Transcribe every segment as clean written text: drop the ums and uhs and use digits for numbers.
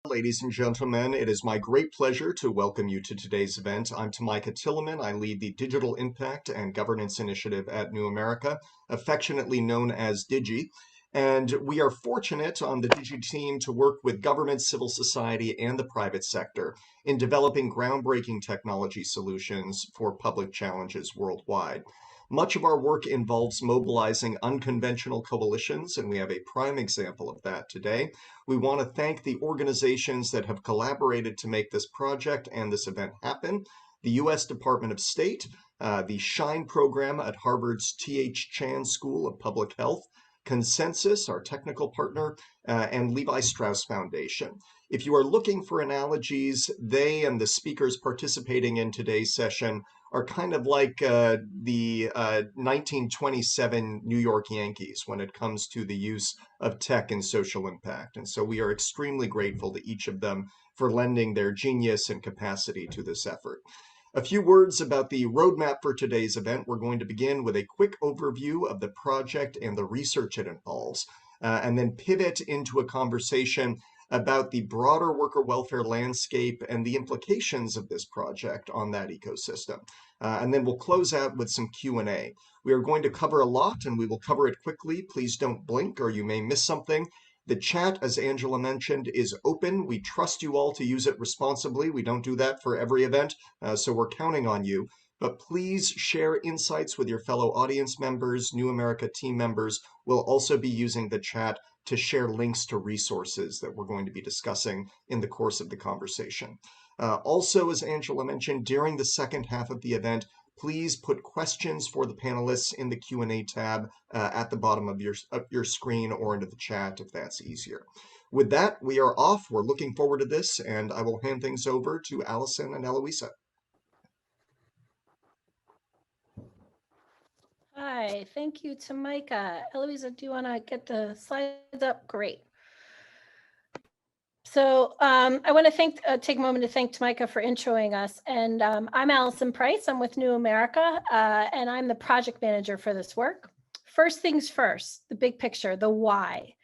Ladies and gentlemen, it is my great pleasure to welcome you to today's event. I'm Tamika Tilleman. I lead the Digital Impact and Governance Initiative at New America, affectionately known as Digi. And we are fortunate on the Digi team to work with government, civil society, and the private sector in developing groundbreaking technology solutions for public challenges worldwide. Much of our work involves mobilizing unconventional coalitions, and we have a prime example of that today. We want to thank the organizations that have collaborated to make this project and this event happen. The U.S. Department of State, the SHINE program at Harvard's T.H. Chan School of Public Health, Consensus, our technical partner, and Levi Strauss Foundation. If you are looking for analogies, they and the speakers participating in today's session are kind of like the 1927 New York Yankees when it comes to the use of tech and social impact. And so we are extremely grateful to each of them for lending their genius and capacity to this effort. A few words about the roadmap for today's event. We're going to begin with a quick overview of the project and the research it involves, and then pivot into a conversation about the broader worker welfare landscape and the implications of this project on that ecosystem. And then we'll close out with some Q&A. We are going to cover a lot and we will cover it quickly. Please don't blink or you may miss something. The chat, as Angela mentioned, is open. We trust you all to use it responsibly. We don't do that for every event, so we're counting on you. But please share insights with your fellow audience members. New America team members will also be using the chat to share links to resources that we're going to be discussing in the course of the conversation. Also, as Angela mentioned, during the second half of the event, please put questions for the panelists in the Q&A tab at the bottom of your screen or into the chat if that's easier. With that, we are off. We're looking forward to this, and I will hand things over to Allison and Eloisa. Hi, thank you, Tamika. Eloisa, do you want to get the slides up? Great. So I want to take a moment to thank Tamika for introing us. And I'm Allison Price. I'm with New America, and I'm the project manager for this work. First things first, the big picture, the why.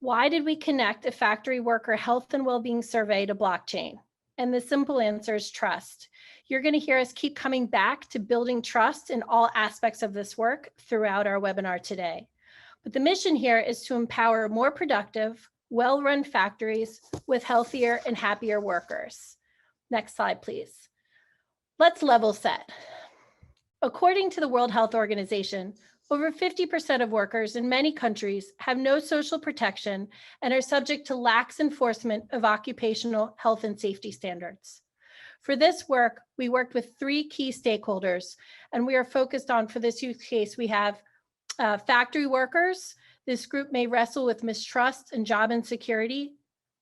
Why did we connect a factory worker health and well-being survey to blockchain? And the simple answer is trust. You're going to hear us keep coming back to building trust in all aspects of this work throughout our webinar today. But the mission here is to empower more productive, well-run factories with healthier and happier workers. Next slide, please. Let's level set. According to the World Health Organization, over 50% of workers in many countries have no social protection and are subject to lax enforcement of occupational health and safety standards. For this work, we worked with 3 key stakeholders, and we are focused on, for this use case, we have factory workers. This group may wrestle with mistrust and job insecurity.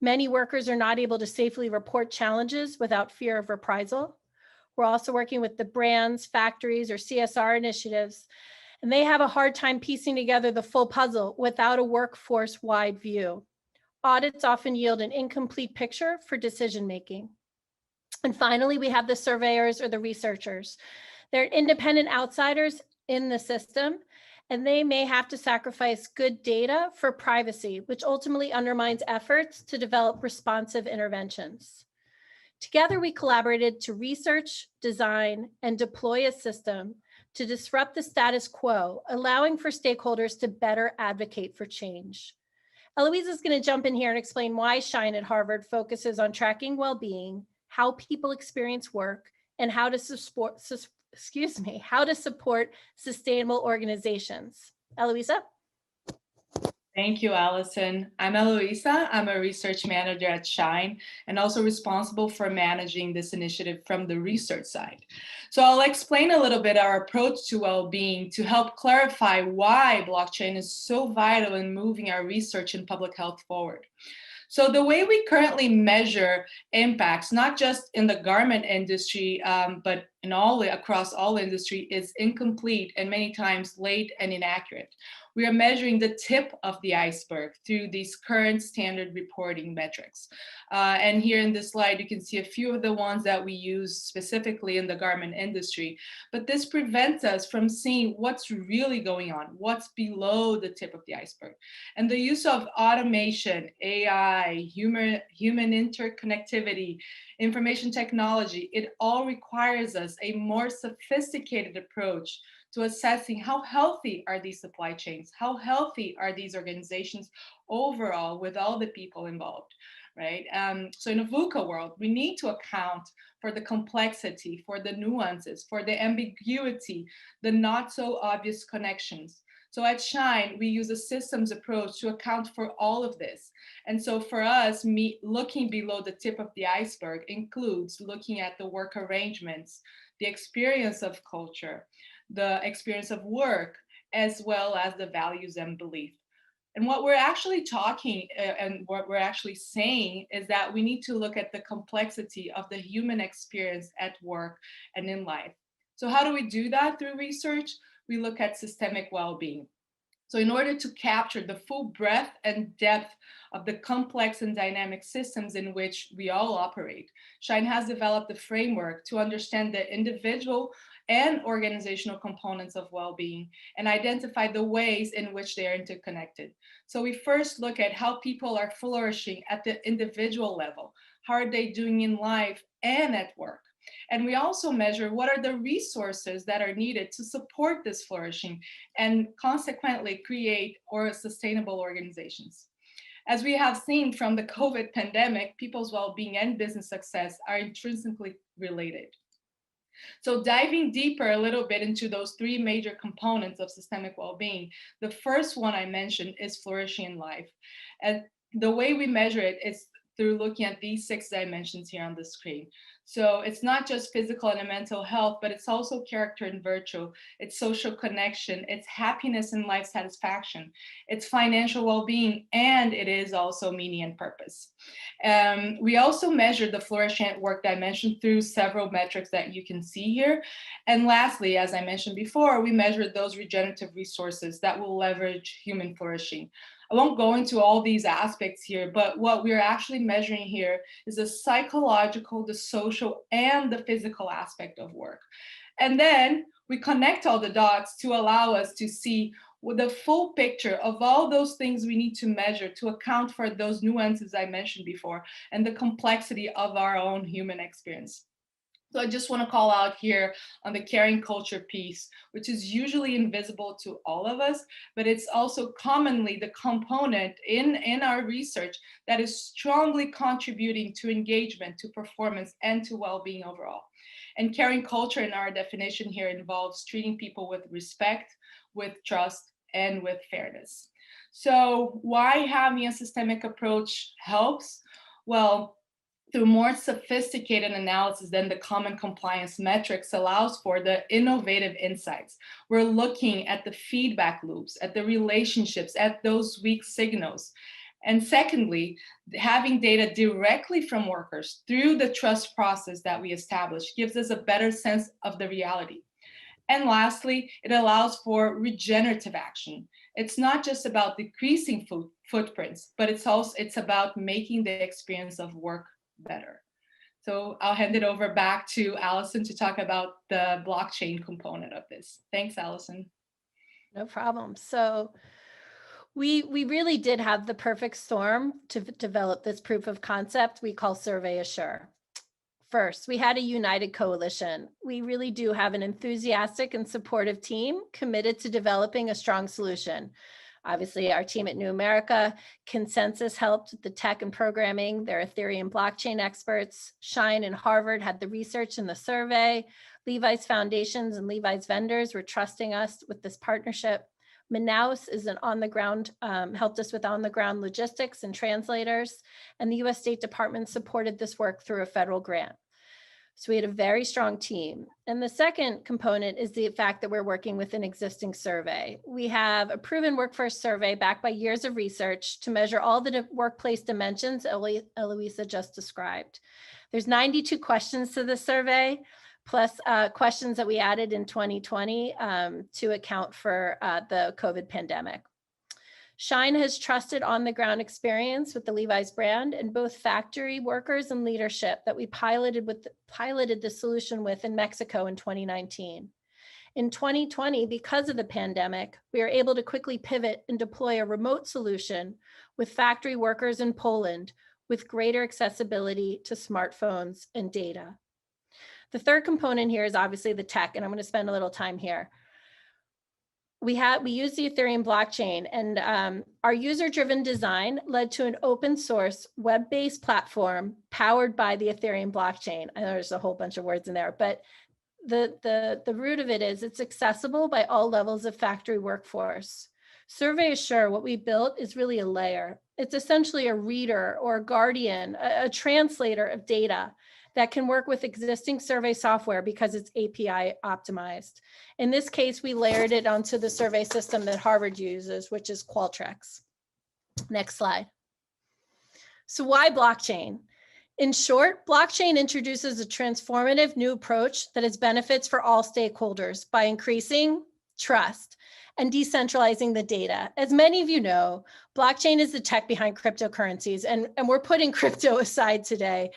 Many workers are not able to safely report challenges without fear of reprisal. We're also working with the brands, factories, or CSR initiatives, and they have a hard time piecing together the full puzzle without a workforce-wide view. Audits often yield an incomplete picture for decision-making. And finally, we have the surveyors or the researchers. They're independent outsiders in the system, and they may have to sacrifice good data for privacy, which ultimately undermines efforts to develop responsive interventions. Together, we collaborated to research, design, and deploy a system to disrupt the status quo, allowing for stakeholders to better advocate for change. Eloisa is going to jump in here and explain why SHINE at Harvard focuses on tracking well-being, how people experience work, and how to support sustainable organizations. Eloisa? Thank you, Allison. I'm Eloisa. I'm a research manager at SHINE and also responsible for managing this initiative from the research side. So I'll explain a little bit our approach to well-being to help clarify why blockchain is so vital in moving our research in public health forward. So the way we currently measure impacts, not just in the garment industry, but in across all industry is incomplete and many times late and inaccurate. We are measuring the tip of the iceberg through these current standard reporting metrics. And here in this slide, you can see a few of the ones that we use specifically in the garment industry. But this prevents us from seeing what's really going on, what's below the tip of the iceberg. And the use of automation, AI, human interconnectivity, information technology, it all requires us a more sophisticated approach to assessing how healthy are these supply chains, how healthy are these organizations overall with all the people involved, right? So in a VUCA world, we need to account for the complexity, for the nuances, for the ambiguity, the not so obvious connections. So at Shine, we use a systems approach to account for all of this. And so for us, looking below the tip of the iceberg includes looking at the work arrangements, the experience of culture, the experience of work, as well as the values and belief. And what we're actually talking and what we're actually saying is that we need to look at the complexity of the human experience at work and in life. So how do we do that through research? We look at systemic well-being. So in order to capture the full breadth and depth of the complex and dynamic systems in which we all operate, Shine has developed a framework to understand the individual and organizational components of well-being and identify the ways in which they are interconnected. So we first look at how people are flourishing at the individual level. How are they doing in life and at work? And we also measure what are the resources that are needed to support this flourishing and consequently create sustainable organizations. As we have seen from the COVID pandemic, people's well-being and business success are intrinsically related. So diving deeper a little bit into those three major components of systemic well-being, the first one I mentioned is flourishing in life. And the way we measure it is through looking at these 6 dimensions here on the screen. So it's not just physical and mental health, but it's also character and virtue, it's social connection, it's happiness and life satisfaction, it's financial well-being, and it is also meaning and purpose. We also measure the flourishing at work dimension through several metrics that you can see here. And lastly, as I mentioned before, we measure those regenerative resources that will leverage human flourishing. I won't go into all these aspects here, but what we're actually measuring here is the psychological, the social, and the physical aspect of work. And then we connect all the dots to allow us to see the full picture of all those things we need to measure to account for those nuances I mentioned before and the complexity of our own human experience. So I just want to call out here on the caring culture piece, which is usually invisible to all of us, but it's also commonly the component in our research that is strongly contributing to engagement, to performance, and to well-being overall. And caring culture in our definition here involves treating people with respect, with trust, and with fairness. So why having a systemic approach helps? Well, through more sophisticated analysis than the common compliance metrics allows for the innovative insights. We're looking at the feedback loops, at the relationships, at those weak signals. And secondly, having data directly from workers through the trust process that we establish gives us a better sense of the reality. And lastly, it allows for regenerative action. It's not just about decreasing footprints, but it's about making the experience of work better. So I'll hand it over back to Allison to talk about the blockchain component of this. Thanks, Allison. No problem. So we really did have the perfect storm to develop this proof of concept we call Survey Assure. First, we had a united coalition. We really do have an enthusiastic and supportive team committed to developing a strong solution. Obviously, our team at New America, Consensus helped with the tech and programming. They're Ethereum blockchain experts. Shine and Harvard had the research and the survey. Levi's Foundations and Levi's vendors were trusting us with this partnership. Manaus is an on-the-ground, helped us with on-the-ground logistics and translators. And the US State Department supported this work through a federal grant. So we had a very strong team. And the second component is the fact that we're working with an existing survey. We have a proven workforce survey backed by years of research to measure all the workplace dimensions Eloisa just described. There's 92 questions to this survey, plus questions that we added in 2020 to account for the COVID pandemic. Shine has trusted on-the-ground experience with the Levi's brand and both factory workers and leadership that we piloted the solution with in Mexico in 2019. In 2020, because of the pandemic, we were able to quickly pivot and deploy a remote solution with factory workers in Poland with greater accessibility to smartphones and data. The third component here is obviously the tech, and I'm going to spend a little time here. We use the Ethereum blockchain, and our user-driven design led to an open source web-based platform powered by the Ethereum blockchain. I know there's a whole bunch of words in there, but the root of it is it's accessible by all levels of factory workforce. Survey Assure, what we built is really a layer. It's essentially a reader or a guardian, a translator of data that can work with existing survey software because it's API optimized. In this case, we layered it onto the survey system that Harvard uses, which is Qualtrics. Next slide. So why blockchain? In short, blockchain introduces a transformative new approach that has benefits for all stakeholders by increasing trust and decentralizing the data. As many of you know, blockchain is the tech behind cryptocurrencies, and we're putting crypto aside today,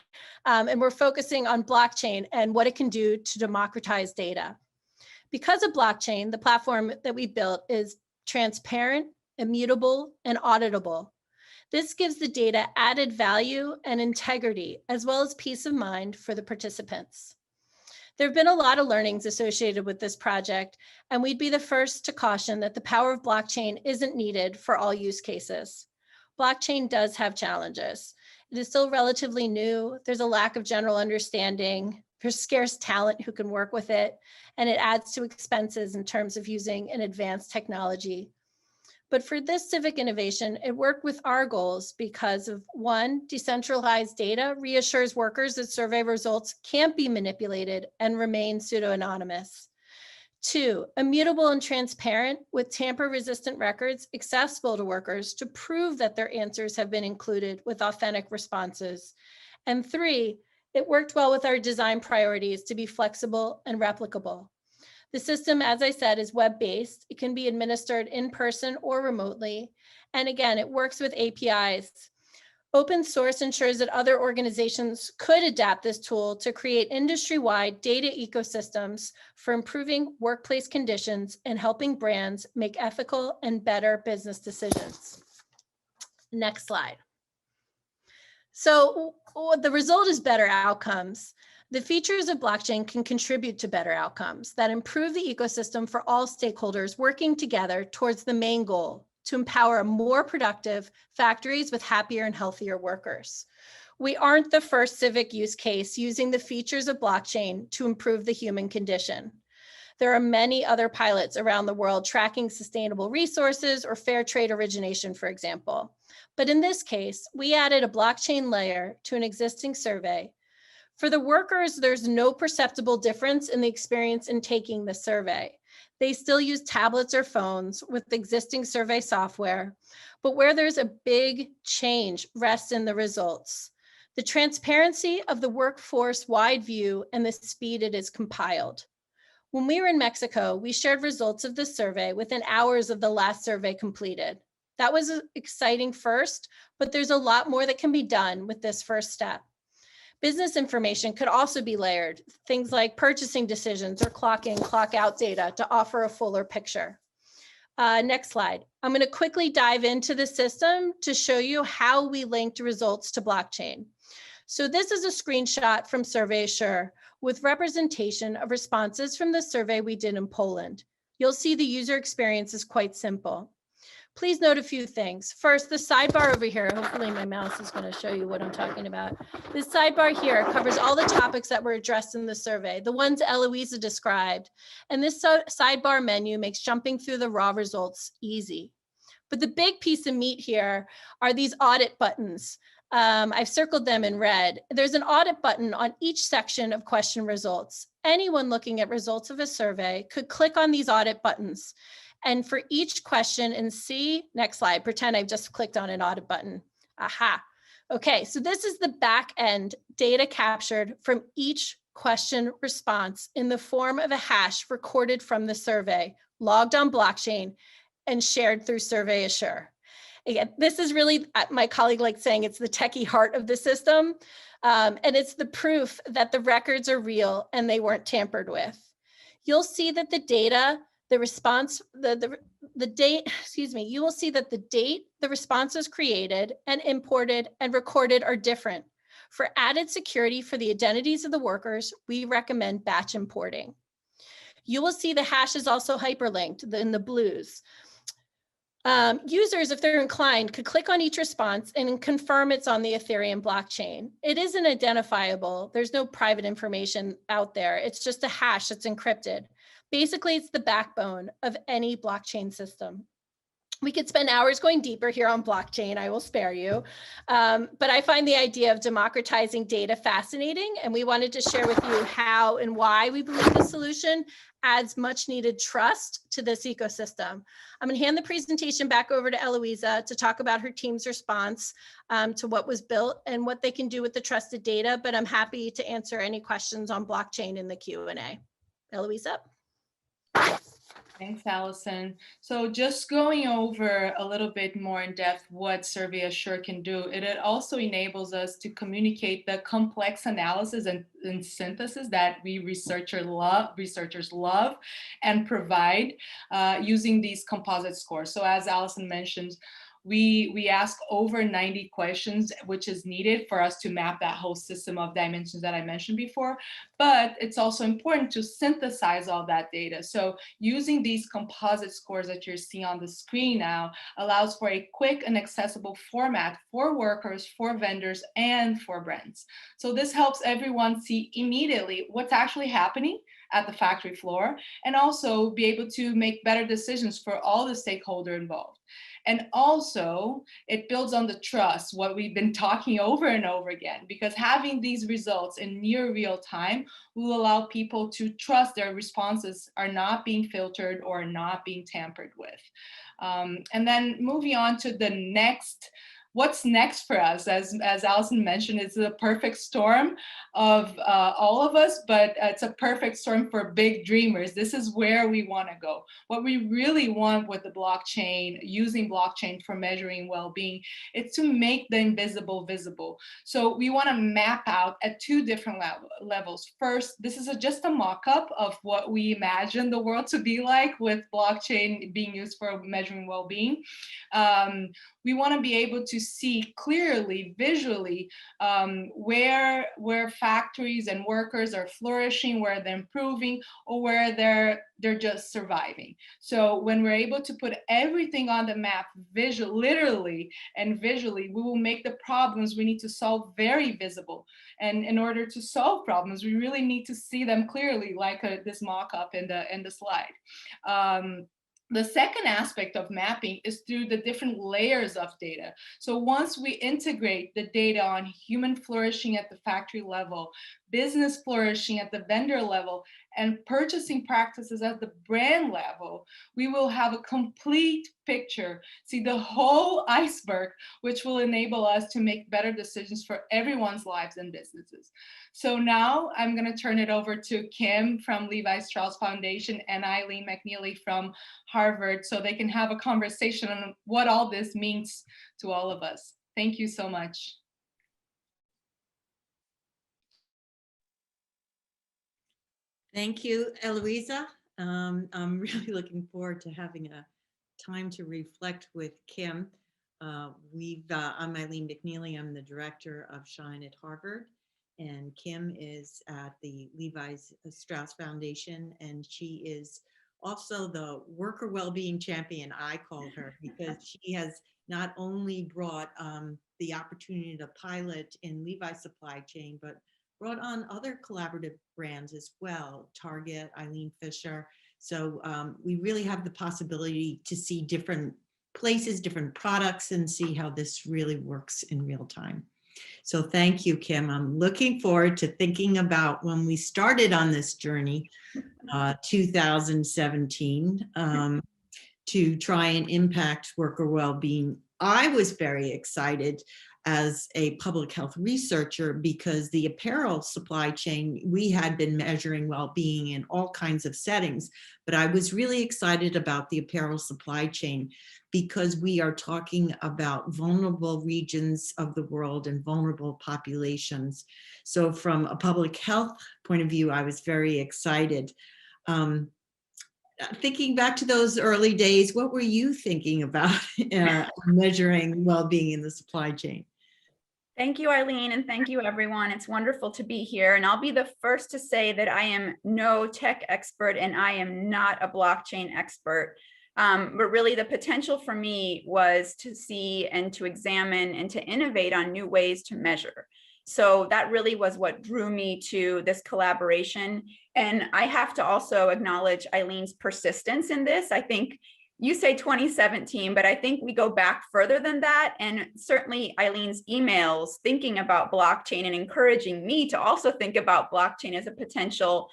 and we're focusing on blockchain and what it can do to democratize data. Because of blockchain, the platform that we built is transparent, immutable, and auditable. This gives the data added value and integrity, as well as peace of mind for the participants. There have been a lot of learnings associated with this project, and we'd be the first to caution that the power of blockchain isn't needed for all use cases. Blockchain does have challenges. It is still relatively new. There's a lack of general understanding. There's scarce talent who can work with it, and it adds to expenses in terms of using an advanced technology. But for this civic innovation, it worked with our goals because of one, decentralized data reassures workers that survey results can't be manipulated and remain pseudo-anonymous. Two, immutable and transparent with tamper-resistant records accessible to workers to prove that their answers have been included with authentic responses. And three, it worked well with our design priorities to be flexible and replicable. The system, as I said, is web-based. It can be administered in person or remotely. And again, it works with APIs. Open source ensures that other organizations could adapt this tool to create industry-wide data ecosystems for improving workplace conditions and helping brands make ethical and better business decisions. Next slide. So the result is better outcomes. The features of blockchain can contribute to better outcomes that improve the ecosystem for all stakeholders working together towards the main goal, to empower more productive factories with happier and healthier workers. We aren't the first civic use case using the features of blockchain to improve the human condition. There are many other pilots around the world tracking sustainable resources or fair trade origination, for example. But in this case, we added a blockchain layer to an existing survey. For the workers, there's no perceptible difference in the experience in taking the survey. They still use tablets or phones with existing survey software, but where there's a big change rests in the results. The transparency of the workforce-wide view and the speed it is compiled. When we were in Mexico, we shared results of the survey within hours of the last survey completed. That was an exciting first, but there's a lot more that can be done with this first step. Business information could also be layered, things like purchasing decisions or clock in, clock out data to offer a fuller picture. Next slide. I'm going to quickly dive into the system to show you how we linked results to blockchain. So this is a screenshot from Survey Assure with representation of responses from the survey we did in Poland. You'll see the user experience is quite simple. Please note a few things. First, the sidebar over here, hopefully my mouse is going to show you what I'm talking about. This sidebar here covers all the topics that were addressed in the survey, the ones Eloisa described. And this sidebar menu makes jumping through the raw results easy. But the big piece of meat here are these audit buttons. I've circled them in red. There's an audit button on each section of question results. Anyone looking at results of a survey could click on these audit buttons. And for each question and see, next slide, pretend I've just clicked on an audit button. Aha. Okay, so this is the back end data captured from each question response in the form of a hash recorded from the survey, logged on blockchain, and shared through Survey Assure. Again, this is really, my colleague likes saying, it's the techie heart of the system. And it's the proof that the records are real and they weren't tampered with. You'll see that the data, the response, the date, excuse me, you will see that the date the response was created and imported and recorded are different. For added security for the identities of the workers, we recommend batch importing. You will see the hash is also hyperlinked in the blues. Users, if they're inclined, could click on each response and confirm it's on the Ethereum blockchain. It isn't identifiable. There's no private information out there. It's just a hash that's encrypted. Basically, it's the backbone of any blockchain system. We could spend hours going deeper here on blockchain. I will spare you. But I find the idea of democratizing data fascinating, and we wanted to share with you how and why we believe the solution adds much needed trust to this ecosystem. I'm going to hand the presentation back over to Eloisa to talk about her team's response to what was built and what they can do with the trusted data, but I'm happy to answer any questions on blockchain in the Q&A. Eloisa. Thanks, Allison. So just going over a little bit more in depth what Survey Assure can do, it also enables us to communicate the complex analysis and synthesis that we researchers love and provide using these composite scores. So as Allison mentioned, we ask over 90 questions, which is needed for us to map that whole system of dimensions that I mentioned before. But it's also important to synthesize all that data. So using these composite scores that you're seeing on the screen now allows for a quick and accessible format for workers, for vendors, and for brands. So this helps everyone see immediately what's actually happening at the factory floor, and also be able to make better decisions for all the stakeholders involved. And also, it builds on the trust, what we've been talking over and over again, because having these results in near real time will allow people to trust their responses are not being filtered or not being tampered with. And then moving on to the next, what's next for us, as Allison mentioned, it's a perfect storm of all of us, but it's a perfect storm for big dreamers. This is where we want to go. What we really want with the blockchain, using blockchain for measuring well-being, it's to make the invisible visible. So we want to map out at two different levels. First, this is just a mock-up of what we imagine the world to be like with blockchain being used for measuring well-being. We want to be able to see clearly, visually, where factories and workers are flourishing, where they're improving, or where they're just surviving. So when we're able to put everything on the map, literally and visually, we will make the problems we need to solve very visible. And in order to solve problems, we really need to see them clearly, like this mock-up in the slide. The second aspect of mapping is through the different layers of data. So once we integrate the data on human flourishing at the factory level, business flourishing at the vendor level, and purchasing practices at the brand level, we will have a complete picture, see the whole iceberg, which will enable us to make better decisions for everyone's lives and businesses. So now I'm going to turn it over to Kim from Levi Strauss Foundation and Eileen McNeely from Harvard, so they can have a conversation on what all this means to all of us. Thank you so much. Thank you, Eloisa. I'm really looking forward to having a time to reflect with Kim. I'm Eileen McNeely. I'm the director of Shine at Harvard, and Kim is at the Levi Strauss Foundation, and she is also the worker well-being champion, I call her, because she has not only brought the opportunity to pilot in Levi's supply chain, but brought on other collaborative brands as well, Target, Eileen Fisher. So we really have the possibility to see different places, different products, and see how this really works in real time. So thank you, Kim. I'm looking forward to thinking about when we started on this journey, 2017, to try and impact worker well-being. I was very excited as a public health researcher, because the apparel supply chain, we had been measuring well-being in all kinds of settings, but I was really excited about the apparel supply chain because we are talking about vulnerable regions of the world and vulnerable populations. So from a public health point of view, I was very excited. Thinking back to those early days, what were you thinking about measuring well-being in the supply chain? Thank you, Eileen, and thank you, everyone. It's wonderful to be here. And I'll be the first to say that I am no tech expert and I am not a blockchain expert. But really the potential for me was to see and to examine and to innovate on new ways to measure. So that really was what drew me to this collaboration. And I have to also acknowledge Eileen's persistence in this. I think you say 2017, but I think we go back further than that. And certainly Eileen's emails thinking about blockchain and encouraging me to also think about blockchain as a potential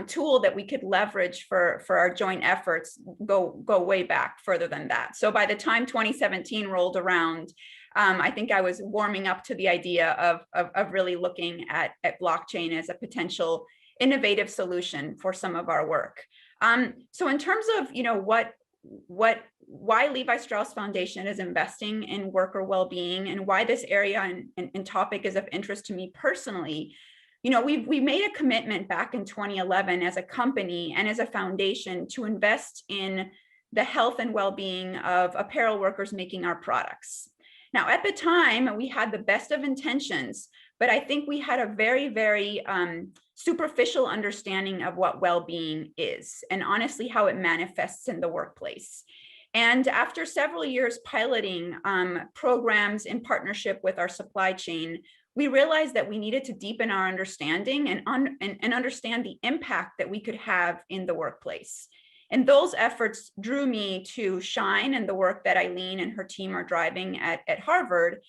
tool that we could leverage for our joint efforts go way back further than that. So by the time 2017 rolled around, I think I was warming up to the idea of really looking at blockchain as a potential innovative solution for some of our work. So in terms of, why Levi Strauss Foundation is investing in worker well-being and why this area and topic is of interest to me personally, we made a commitment back in 2011 as a company and as a foundation to invest in the health and well-being of apparel workers making our products. Now, at the time, we had the best of intentions, but I think we had a very, very superficial understanding of what well-being is and honestly how it manifests in the workplace. And after several years piloting programs in partnership with our supply chain, we realized that we needed to deepen our understanding and understand the impact that we could have in the workplace. And those efforts drew me to Shine and the work that Eileen and her team are driving at Harvard,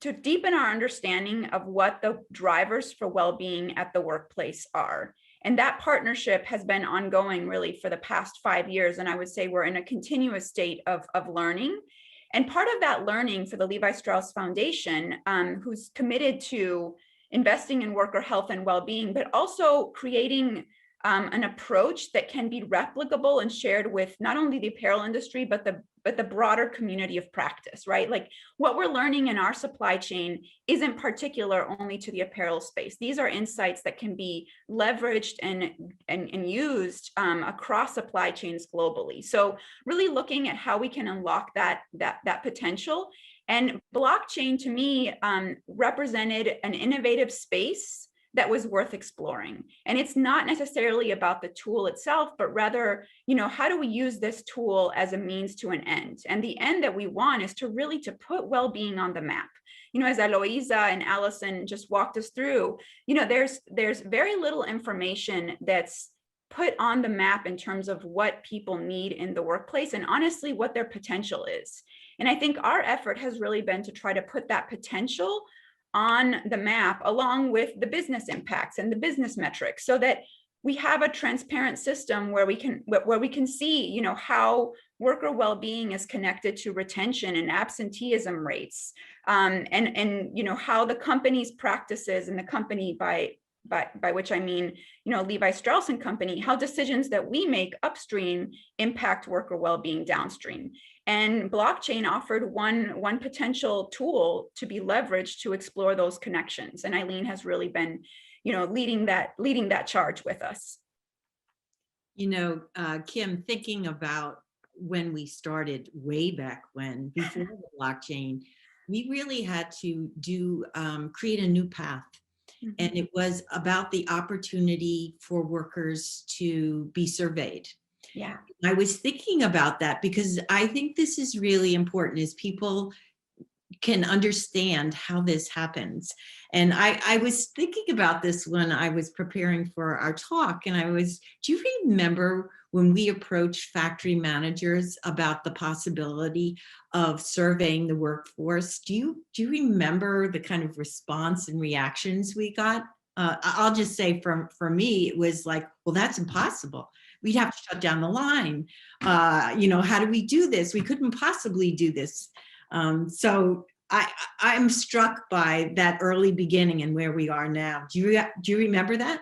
to deepen our understanding of what the drivers for well-being at the workplace are. And that partnership has been ongoing really for the past 5 years. And I would say we're in a continuous state of learning. And part of that learning for the Levi Strauss Foundation, who's committed to investing in worker health and well-being, but also creating an approach that can be replicable and shared with not only the apparel industry, but the broader community of practice, right? Like what we're learning in our supply chain isn't particular only to the apparel space. These are insights that can be leveraged and used across supply chains globally. So really looking at how we can unlock that potential. And blockchain to me represented an innovative space that was worth exploring. And it's not necessarily about the tool itself, but rather, how do we use this tool as a means to an end? And the end that we want is to really to put well-being on the map. As Eloisa and Allison just walked us through, there's very little information that's put on the map in terms of what people need in the workplace and honestly what their potential is. And I think our effort has really been to try to put that potential on the map along with the business impacts and the business metrics so that we have a transparent system where we can see how worker well-being is connected to retention and absenteeism rates, and how the company's practices and the company by which I mean Levi Strauss and Company, how decisions that we make upstream impact worker well-being downstream. And blockchain offered one potential tool to be leveraged to explore those connections. And Eileen has really been, leading that charge with us. Kim, thinking about when we started way back when, before the blockchain, we really had to create a new path. Mm-hmm. And it was about the opportunity for workers to be surveyed. Yeah, I was thinking about that because I think this is really important as people can understand how this happens. And I was thinking about this when I was preparing for our talk, and do you remember when we approached factory managers about the possibility of surveying the workforce? Do you remember the kind of response and reactions we got? I'll just say for me, it was like, well, that's impossible. We'd have to shut down the line. How do we do this? We couldn't possibly do this. So I'm struck by that early beginning and where we are now. Do you remember that?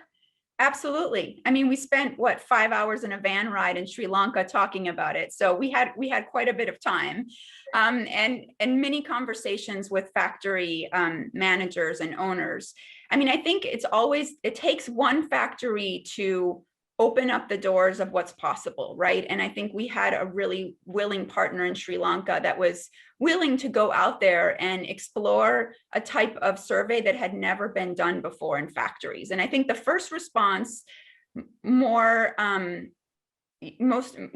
Absolutely. I mean, we spent what 5 hours in a van ride in Sri Lanka talking about it. So we had quite a bit of time, and many conversations with factory managers and owners. I mean, I think it takes one factory to open up the doors of what's possible, right? And I think we had a really willing partner in Sri Lanka that was willing to go out there and explore a type of survey that had never been done before in factories. And I think the first response, the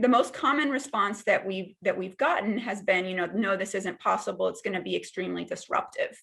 most common response that we've gotten has been, no, this isn't possible. It's going to be extremely disruptive.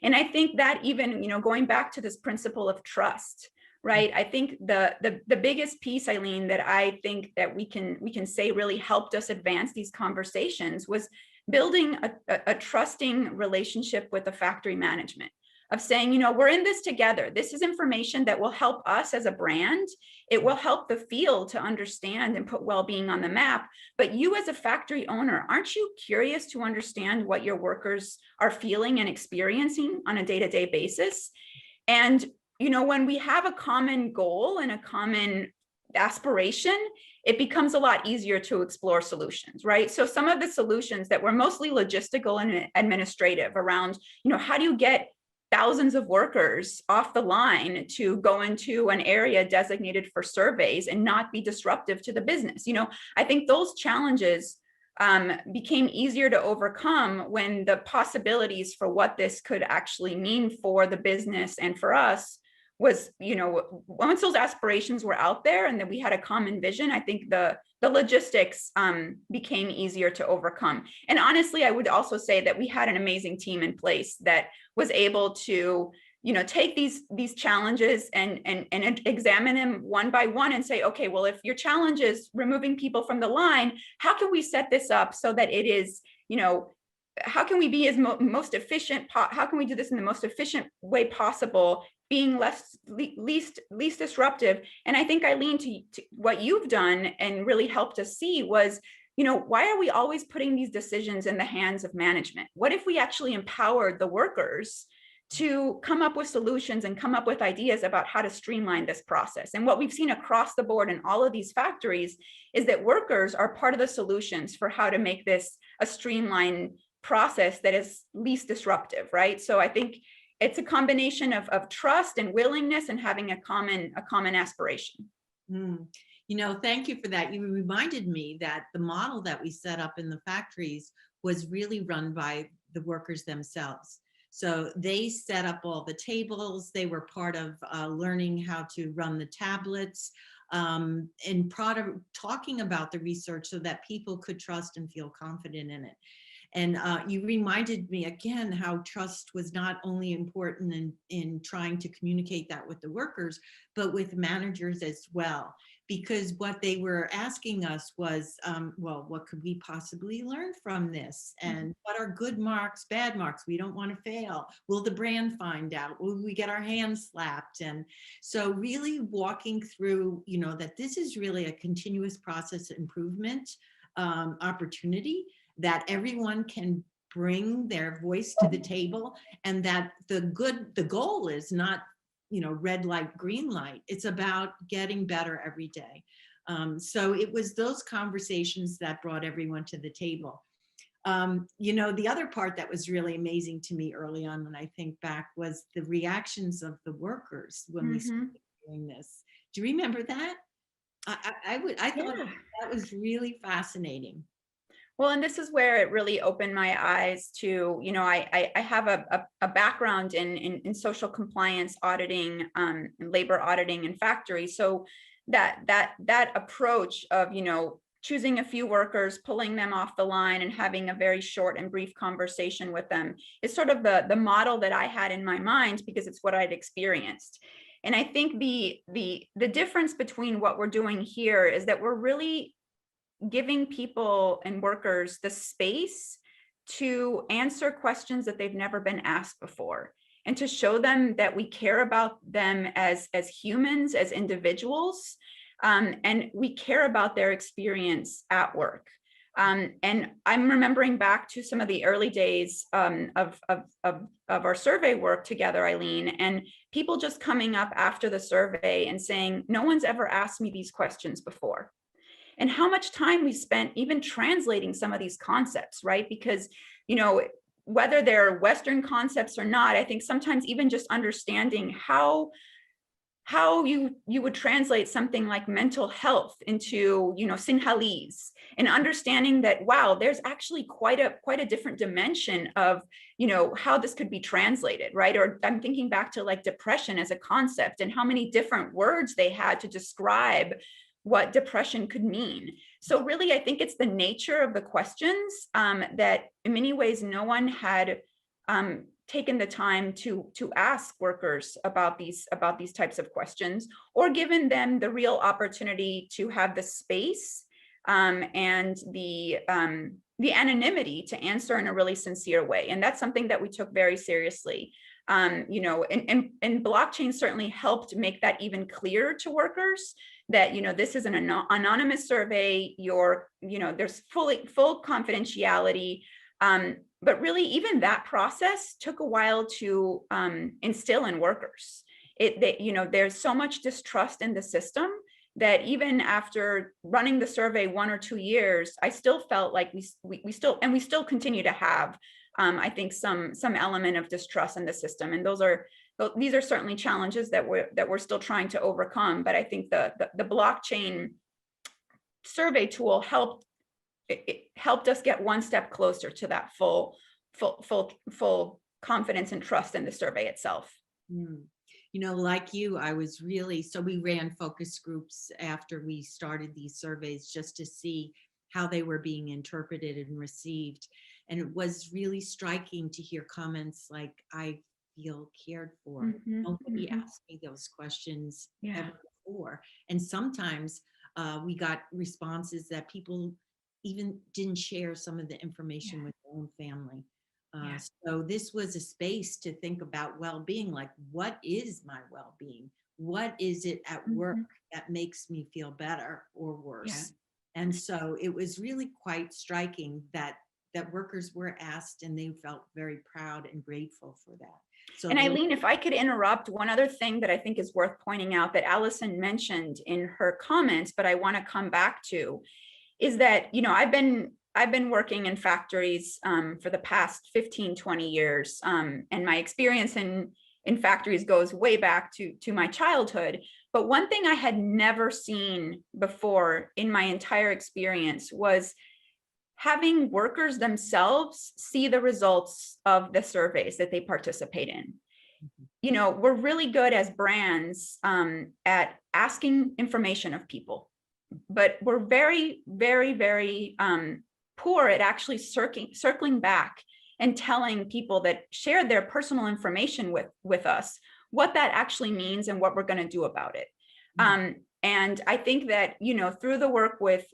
And I think that even, going back to this principle of trust, right? I think the biggest piece, Eileen, that I think that we can say really helped us advance these conversations was building a trusting relationship with the factory management, of saying, we're in this together. This is information that will help us as a brand. It will help the field to understand and put well-being on the map. But you as a factory owner, aren't you curious to understand what your workers are feeling and experiencing on a day-to-day basis? And when we have a common goal and a common aspiration, it becomes a lot easier to explore solutions, right? So some of the solutions that were mostly logistical and administrative around, how do you get thousands of workers off the line to go into an area designated for surveys and not be disruptive to the business? I think those challenges became easier to overcome when the possibilities for what this could actually mean for the business and for us was, once those aspirations were out there and that we had a common vision, I think the logistics became easier to overcome. And honestly, I would also say that we had an amazing team in place that was able to, take these challenges and examine them one by one and say, okay, well, if your challenge is removing people from the line, how can we set this up so that it is, how can we be as most efficient? How can we do this in the most efficient way possible, being least disruptive? And I think, Eileen, to what you've done and really helped us see was, why are we always putting these decisions in the hands of management? What if we actually empowered the workers to come up with solutions and come up with ideas about how to streamline this process? And what we've seen across the board in all of these factories is that workers are part of the solutions for how to make this a streamlined process that is least disruptive, right? So I think it's a combination of trust and willingness and having a common aspiration. Thank you for that. You reminded me that the model that we set up in the factories was really run by the workers themselves. So they set up all the tables. They were part of learning how to run the tablets and talking about the research so that people could trust and feel confident in it. And you reminded me again how trust was not only important in trying to communicate that with the workers, but with managers as well. Because what they were asking us was, well, what could we possibly learn from this? And what are good marks, bad marks? We don't want to fail. Will the brand find out? Will we get our hands slapped? And so really walking through, that this is really a continuous process improvement opportunity, that everyone can bring their voice to the table, and that the goal is not, red light, green light. It's about getting better every day. So it was those conversations that brought everyone to the table. The other part that was really amazing to me early on when I think back was the reactions of the workers when we started doing this. Do you remember that? I thought that was really fascinating. Well, and this is where it really opened my eyes to, I have a background in social compliance auditing, and labor auditing in factories. So that approach of, choosing a few workers, pulling them off the line and having a very short and brief conversation with them is sort of the model that I had in my mind, because it's what I'd experienced. And I think the difference between what we're doing here is that we're really giving people and workers the space to answer questions that they've never been asked before, and to show them that we care about them as humans, as individuals, and we care about their experience at work. And I'm remembering back to some of the early days of our survey work together, Eileen, and people just coming up after the survey and saying, no one's ever asked me these questions before. And how much time we spent even translating some of these concepts, right? Because, you know, whether they're Western concepts or not, I think sometimes even just understanding how you would translate something like mental health into, you know, Sinhalese, and understanding that, wow, there's actually quite a different dimension of, you know, how this could be translated, right? Or I'm thinking back to like depression as a concept and how many different words they had to describe what depression could mean. So really, I think it's the nature of the questions that in many ways no one had taken the time to ask workers about these types of questions, or given them the real opportunity to have the space and the anonymity to answer in a really sincere way. And that's something that we took very seriously. You know, and blockchain certainly helped make that even clearer to workers that, you know, this is an anonymous survey, you know, there's full confidentiality. But really, even that process took a while to instill in workers. You know, there's so much distrust in the system that even after running the survey 1 or 2 years, I still felt like we still continue to have, I think, some element of distrust in the system. And these are certainly challenges that we're still trying to overcome. But I think the blockchain survey tool helped us get one step closer to that full confidence and trust in the survey itself. You know, like you, I was really, so we ran focus groups after we started these surveys just to see how they were being interpreted and received. And it was really striking to hear comments like, I feel cared for. Nobody asked me those questions ever before. And sometimes we got responses that people even didn't share some of the information with their own family. So this was a space to think about well-being, like, what is my well-being? What is it at work that makes me feel better or worse? And so it was really quite striking that workers were asked, and they felt very proud and grateful for that. So, and Eileen, if I could interrupt, one other thing that I think is worth pointing out that Allison mentioned in her comments, but I want to come back to, is that, you know, I've been working in factories for the past 15, 20 years. And my experience in factories goes way back to my childhood. But one thing I had never seen before in my entire experience was having workers themselves see the results of the surveys that they participate in. You know, we're really good as brands at asking information of people, but we're very, very, very poor at actually circling back and telling people that shared their personal information with us what that actually means and what we're going to do about it. And I think that, you know, through the work with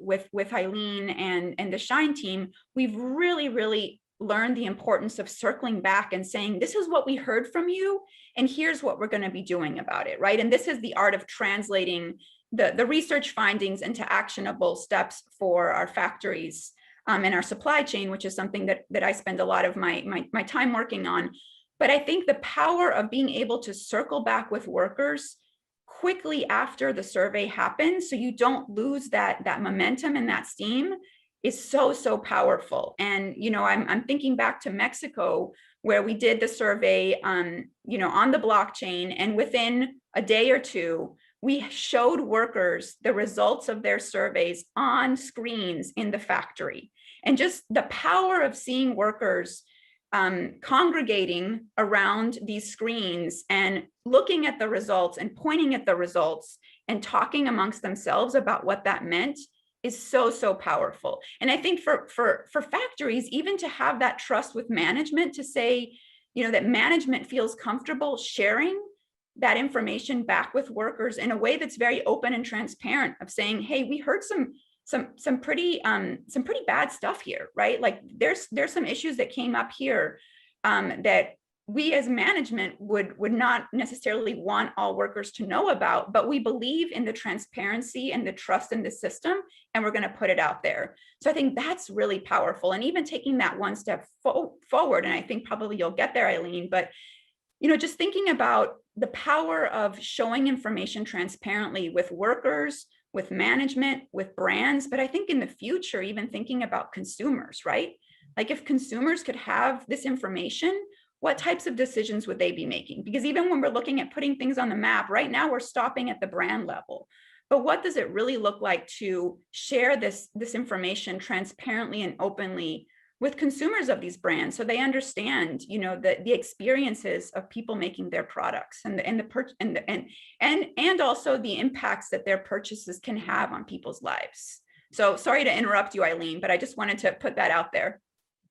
Eileen and the Shine team, we've really, really learned the importance of circling back and saying, this is what we heard from you, and here's what we're going to be doing about it, right? And this is the art of translating the research findings into actionable steps for our factories and our supply chain, which is something that I spend a lot of my time working on. But I think the power of being able to circle back with workers quickly after the survey happens, so you don't lose that momentum and that steam, is so powerful. And, you know, I'm thinking back to Mexico, where we did the survey you know, on the blockchain, and within a day or two, we showed workers the results of their surveys on screens in the factory. And just the power of seeing workers congregating around these screens and looking at the results and pointing at the results and talking amongst themselves about what that meant is so powerful. And I think for factories, even to have that trust with management, to say, you know, that management feels comfortable sharing that information back with workers in a way that's very open and transparent, of saying, hey, we heard some pretty bad stuff here, right? Like there's some issues that came up here that we as management would not necessarily want all workers to know about, but we believe in the transparency and the trust in the system, and we're going to put it out there. So I think that's really powerful. And even taking that one step forward, and I think probably you'll get there, Eileen, but just thinking about the power of showing information transparently with workers, with management, with brands, but I think in the future, even thinking about consumers, right? Like if consumers could have this information, what types of decisions would they be making? Because even when we're looking at putting things on the map, right now we're stopping at the brand level. But what does it really look like to share this information transparently and openly with consumers of these brands, so they understand, the experiences of people making their products and also the impacts that their purchases can have on people's lives. So sorry to interrupt you, Eileen, but I just wanted to put that out there.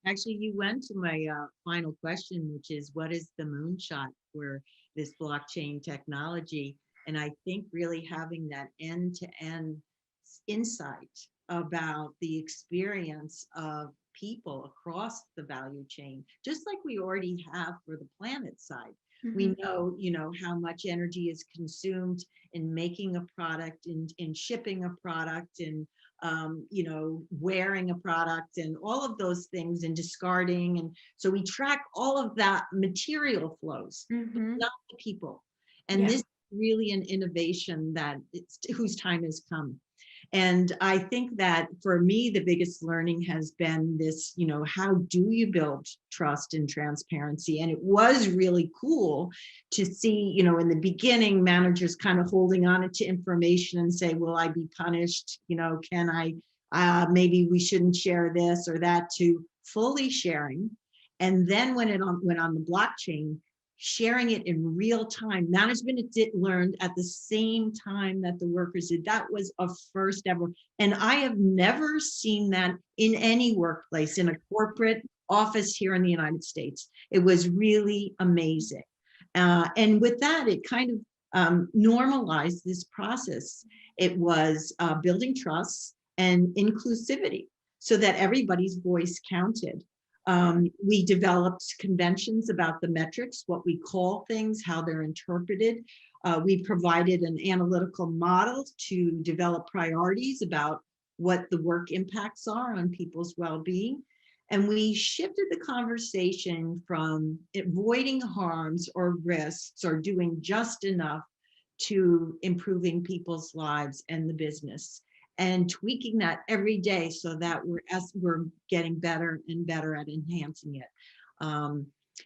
Actually, you went to my final question, which is, what is the moonshot for this blockchain technology? And I think really having that end-to-end insight about the experience of people across the value chain, just like we already have for the planet side. Mm-hmm. We know, how much energy is consumed in making a product, in shipping a product, in wearing a product, and all of those things, and discarding. And so we track all of that material flows, mm-hmm. not the people. And this is really an innovation whose time has come. And I think that for me, the biggest learning has been this, how do you build trust and transparency? And it was really cool to see, in the beginning, managers kind of holding on to information and say, will I be punished? Can I, maybe we shouldn't share this or that, to fully sharing. And then when it went on the blockchain, sharing it in real time. Management learned at the same time that the workers did. That was a first ever. And I have never seen that in any workplace, in a corporate office here in the United States. It was really amazing. And with that, it kind of normalized this process. It was building trust and inclusivity so that everybody's voice counted. We developed conventions about the metrics, what we call things, how they're interpreted. We provided an analytical model to develop priorities about what the work impacts are on people's well-being. And we shifted the conversation from avoiding harms or risks or doing just enough to improving people's lives and the business, and tweaking that every day so that we're getting better and better at enhancing it.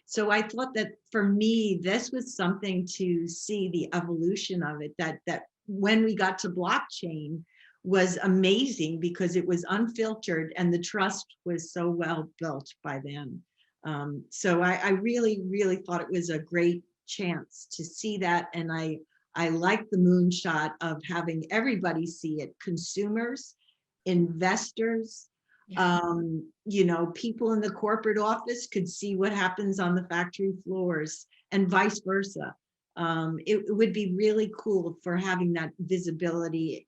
So I thought that for me, this was something to see the evolution of it, that when we got to blockchain was amazing because it was unfiltered and the trust was so well built by then. So I really, really thought it was a great chance to see that. And I like the moonshot of having everybody see it, consumers, investors, people in the corporate office could see what happens on the factory floors and vice versa. It would be really cool for having that visibility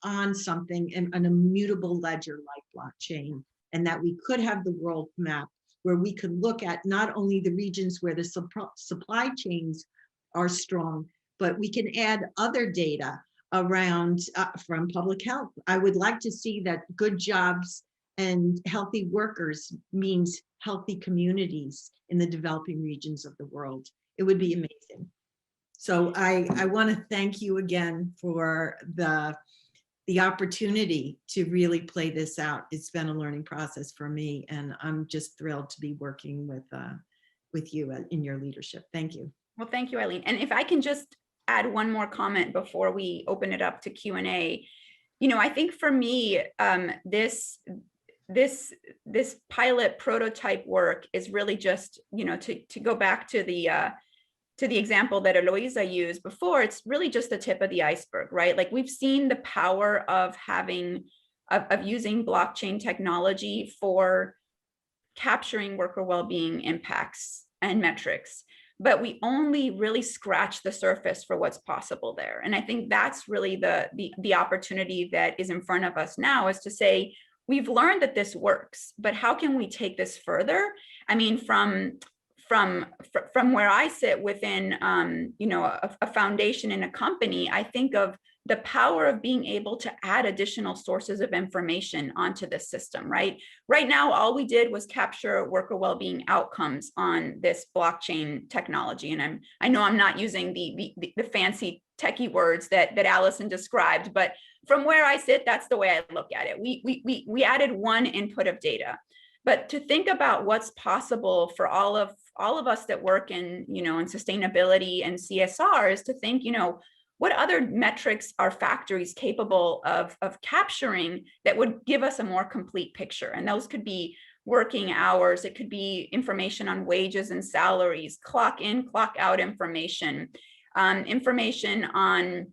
on something, an immutable ledger like blockchain, and that we could have the world map where we could look at not only the regions where the supply chains are strong, but we can add other data around from public health. I would like to see that good jobs and healthy workers means healthy communities in the developing regions of the world. It would be amazing. So I want to thank you again for the opportunity to really play this out. It's been a learning process for me, and I'm just thrilled to be working with you in your leadership. Thank you. Well, thank you, Eileen. And if I can just add one more comment before we open it up to Q&A. I think for me, this pilot prototype work is really just, to go back to the example that Eloisa used before, it's really just the tip of the iceberg, right? Like we've seen the power of using blockchain technology for capturing worker well-being impacts and metrics, but we only really scratch the surface for what's possible there. And I think that's really the opportunity that is in front of us now, is to say, we've learned that this works, but how can we take this further? I mean, from from where I sit within, a foundation in a company, I think of the power of being able to add additional sources of information onto the system, right? Right now, all we did was capture worker well-being outcomes on this blockchain technology. And I know I'm not using the fancy techie words that Allison described, but from where I sit, that's the way I look at it. We added one input of data. But to think about what's possible for all of us that work in, in sustainability and CSR is to think, what other metrics are factories capable of capturing that would give us a more complete picture? And those could be working hours, it could be information on wages and salaries, clock in, clock out information, information on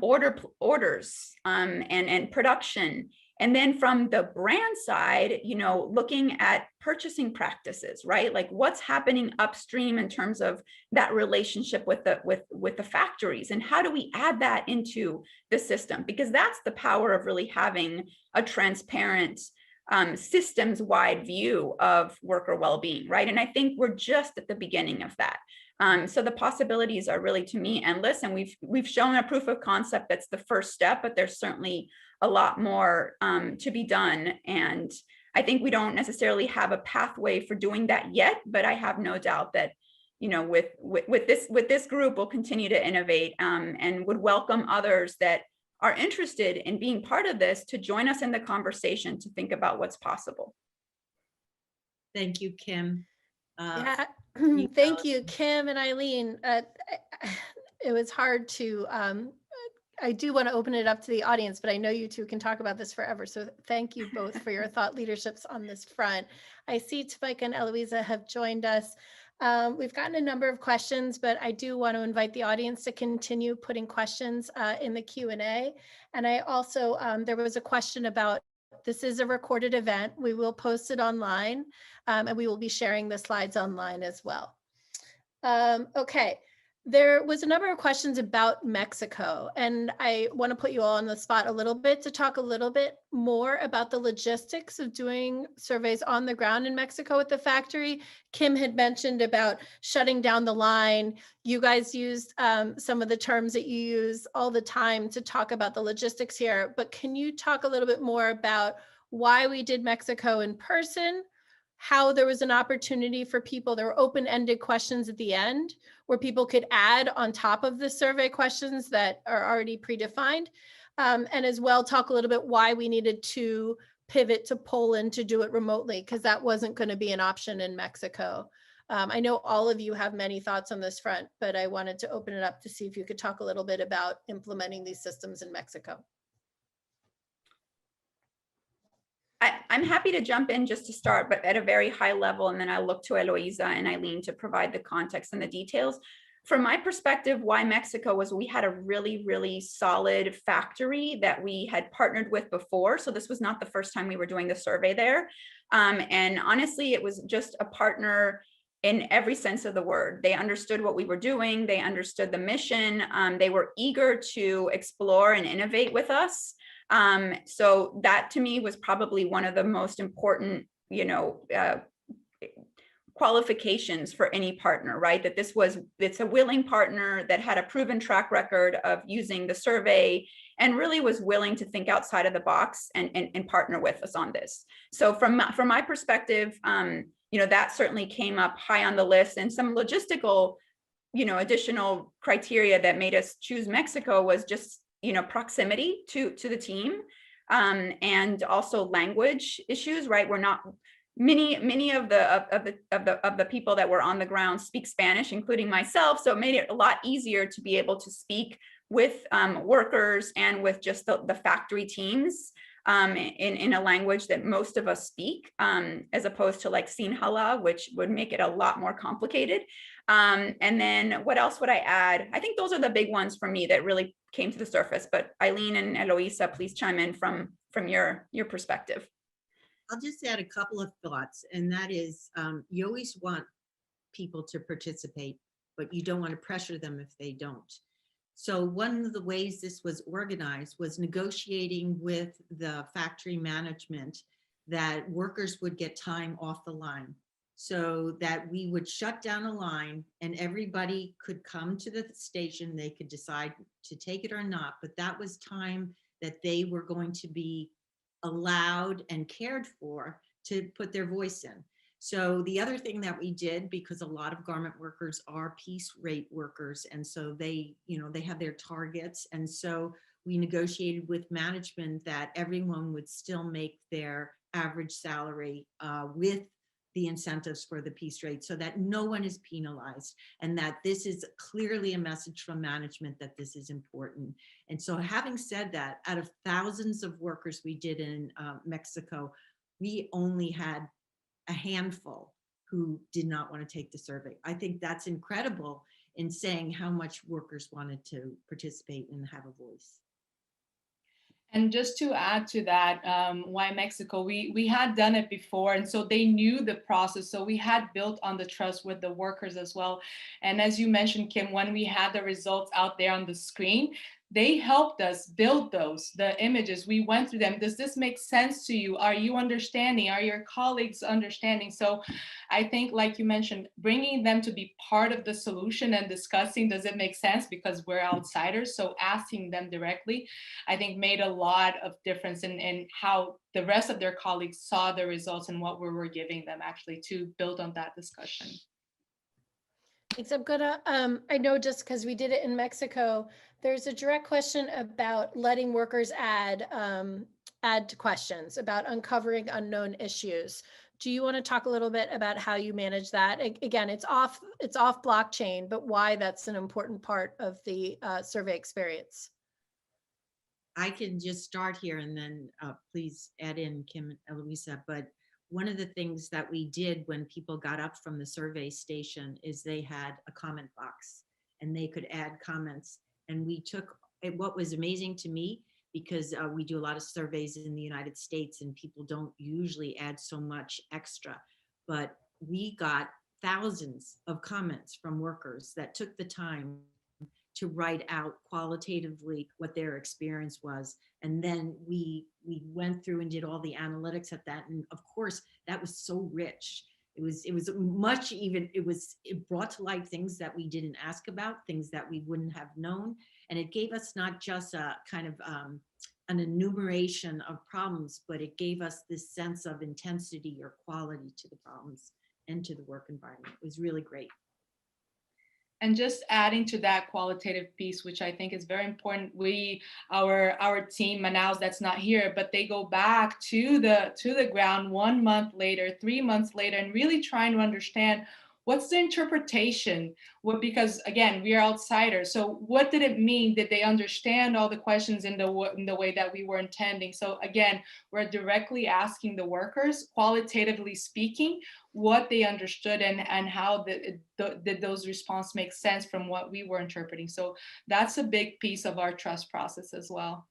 orders and production. And then from the brand side, looking at purchasing practices, right? Like what's happening upstream in terms of that relationship with the factories, and how do we add that into the system? Because that's the power of really having a transparent systems-wide view of worker well-being, right? And I think we're just at the beginning of that. So the possibilities are really, to me, endless. And we've shown a proof of concept that's the first step, but there's certainly a lot more to be done. And I think we don't necessarily have a pathway for doing that yet, but I have no doubt that, with this group, we'll continue to innovate and would welcome others that are interested in being part of this to join us in the conversation to think about what's possible. Thank you, Kim. Yeah, thank you, Kim and Eileen. It was hard to, I do want to open it up to the audience, but I know you two can talk about this forever. So thank you both for your thought leaderships on this front. I see Tamika and Eloisa have joined us. We've gotten a number of questions, but I do want to invite the audience to continue putting questions in the Q&A. And I also, there was a question about, this is a recorded event. We will post it online, and we will be sharing the slides online as well. Okay. There was a number of questions about Mexico, and I want to put you all on the spot a little bit to talk a little bit more about the logistics of doing surveys on the ground in Mexico at the factory. Kim had mentioned about shutting down the line. You guys used some of the terms that you use all the time to talk about the logistics here, but can you talk a little bit more about why we did Mexico in person, how there was an opportunity for people, there were open-ended questions at the end where people could add on top of the survey questions that are already predefined, and as well talk a little bit why we needed to pivot to Poland to do it remotely, because that wasn't going to be an option in Mexico. I know all of you have many thoughts on this front, but I wanted to open it up to see if you could talk a little bit about implementing these systems in Mexico. I'm happy to jump in just to start, but at a very high level, and then I'll look to Eloisa and Eileen to provide the context and the details. From my perspective, why Mexico was we had a really, really solid factory that we had partnered with before. So this was not the first time we were doing the survey there. And honestly, it was just a partner in every sense of the word. They understood what we were doing. They understood the mission. They were eager to explore and innovate with us. So that to me was probably one of the most important, qualifications for any partner, right? That it's a willing partner that had a proven track record of using the survey and really was willing to think outside of the box and partner with us on this. So from my perspective, that certainly came up high on the list, and some logistical, additional criteria that made us choose Mexico was just proximity to the team, and also language issues, right? We're not many of the people that were on the ground speak Spanish, including myself, so it made it a lot easier to be able to speak with workers and with just the factory teams in a language that most of us speak, as opposed to like Sinhala, which would make it a lot more complicated. And then what else would I add? I think those are the big ones for me that really came to the surface, but Eileen and Eloisa, please chime in from your perspective. I'll just add a couple of thoughts, and that is, you always want people to participate, but you don't want to pressure them if they don't. So one of the ways this was organized was negotiating with the factory management that workers would get time off the line. so that we would shut down a line and everybody could come to the station. They could decide to take it or not, but that was time that they were going to be allowed and cared for to put their voice in. So the other thing that we did, because a lot of garment workers are piece rate workers, and so they, they have their targets, and so we negotiated with management that everyone would still make their average salary with the incentives for the piece rate, so that no one is penalized, and that this is clearly a message from management that this is important. And so having said that, out of thousands of workers we did in Mexico, we only had a handful who did not want to take the survey. I think that's incredible in saying how much workers wanted to participate and have a voice. And just to add to that, why Mexico, we had done it before, and so they knew the process. So we had built on the trust with the workers as well. And as you mentioned, Kim, when we had the results out there on the screen, they helped us build the images. We went through them. Does this make sense to you? Are you understanding? Are your colleagues understanding? So I think, like you mentioned, bringing them to be part of the solution and discussing, does it make sense? Because we're outsiders. So asking them directly, I think, made a lot of difference in how the rest of their colleagues saw the results and what we were giving them, actually, to build on that discussion. Thanks. I'm gonna, I know just because we did it in Mexico, there's a direct question about letting workers add to questions about uncovering unknown issues. Do you want to talk a little bit about how you manage that? Again, it's off blockchain, but why that's an important part of the survey experience. I can just start here and then please add in, Kim and Eloisa. But one of the things that we did when people got up from the survey station is they had a comment box and they could add comments. And we took, what was amazing to me, because we do a lot of surveys in the United States and people don't usually add so much extra, but we got thousands of comments from workers that took the time to write out qualitatively what their experience was. And then we went through and did all the analytics at that. And of course, that was so rich. It was much, even, it brought to light things that we didn't ask about, things that we wouldn't have known. And it gave us not just a kind of an enumeration of problems, but it gave us this sense of intensity or quality to the problems and to the work environment. It was really great. And just adding to that qualitative piece, which I think is very important, our team, Manaus, that's not here, but they go back to the ground 1 month later, 3 months later, and really trying to understand what's the interpretation. Because again, we are outsiders. So what did it mean? Did they understand all the questions in the way that we were intending? So again, we're directly asking the workers, qualitatively speaking, what they understood and how did those responses make sense from what we were interpreting. So that's a big piece of our trust process as well.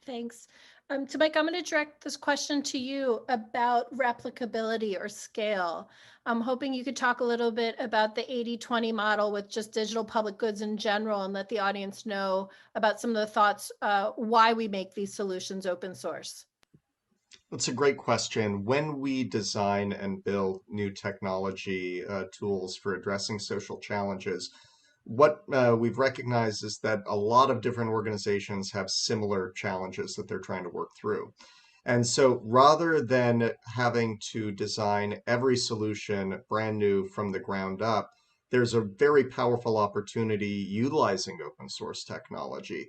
Thanks. Mike, I'm going to direct this question to you about replicability or scale. I'm hoping you could talk a little bit about the 80-20 model with just digital public goods in general and let the audience know about some of the thoughts why we make these solutions open source. That's a great question. When we design and build new technology tools for addressing social challenges, what we've recognized is that a lot of different organizations have similar challenges that they're trying to work through. And so rather than having to design every solution brand new from the ground up, there's a very powerful opportunity utilizing open source technology